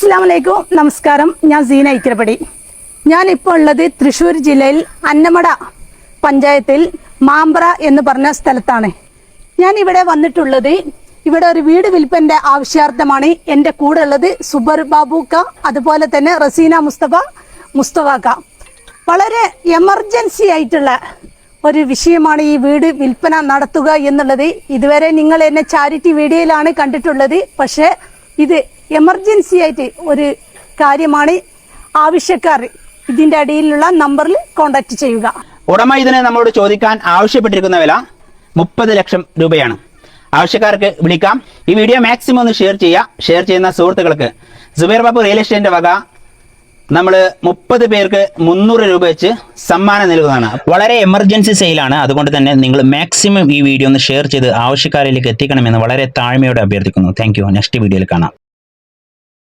അസ്സലാമലൈക്കും നമസ്കാരം. ഞാൻ സീന ഇക്കരപ്പടി. ഞാനിപ്പോൾ ഉള്ളത് തൃശ്ശൂർ ജില്ലയിൽ അന്നമട പഞ്ചായത്തിൽ മാമ്പ്ര എന്ന് പറഞ്ഞ സ്ഥലത്താണ്. ഞാൻ ഇവിടെ വന്നിട്ടുള്ളത് ഇവിടെ ഒരു വീട് വിൽപ്പൻ്റെ ആവശ്യാർത്ഥമാണ്. എൻ്റെ കൂടെ ഉള്ളത് സുബർ ബാബുക്ക, അതുപോലെ തന്നെ റസീന മുസ്തഫാക്ക. വളരെ എമർജൻസി ആയിട്ടുള്ള ഒരു വിഷയമാണ് ഈ വീട് വിൽപ്പന നടത്തുക എന്നുള്ളത്. ഇതുവരെ നിങ്ങൾ എന്നെ ചാരിറ്റി വീഡിയോയിലാണ് കണ്ടിട്ടുള്ളത്. പക്ഷേ ഇത് എമർജൻസി ആയിട്ട് ഒരു കാര്യമാണ്. ആവശ്യക്കാർ ഇതിന്റെ അടിയിലുള്ള നമ്പറിൽ കോൺടാക്ട് ചെയ്യുക. ഉടമ ഇതിനെ നമ്മളോട് ചോദിക്കാൻ ആവശ്യപ്പെട്ടിരിക്കുന്ന വില 30 ലക്ഷം രൂപയാണ്. ആവശ്യക്കാർക്ക് വിളിക്കാം. ഈ വീഡിയോ മാക്സിമം ഒന്ന് ഷെയർ ചെയ്യുക. ഷെയർ ചെയ്യുന്ന സുഹൃത്തുക്കൾക്ക് സുബൈർ ബാബു റിയൽ എസ്റ്റേറ്റിന്റെ വക നമ്മൾ 30 പേർക്ക് 300 രൂപ വെച്ച് സമ്മാനം നൽകുന്നതാണ്. വളരെ എമർജൻസി സെയിലാണ്. അതുകൊണ്ട് തന്നെ നിങ്ങൾ മാക്സിമം ഈ വീഡിയോ ഒന്ന് ഷെയർ ചെയ്ത് ആവശ്യക്കാരിലേക്ക് എത്തിക്കണമെന്ന് വളരെ താഴ്മയോടെ അഭ്യർത്ഥിക്കുന്നു. Thank you. നെക്സ്റ്റ് വീഡിയോയിൽ കാണാം.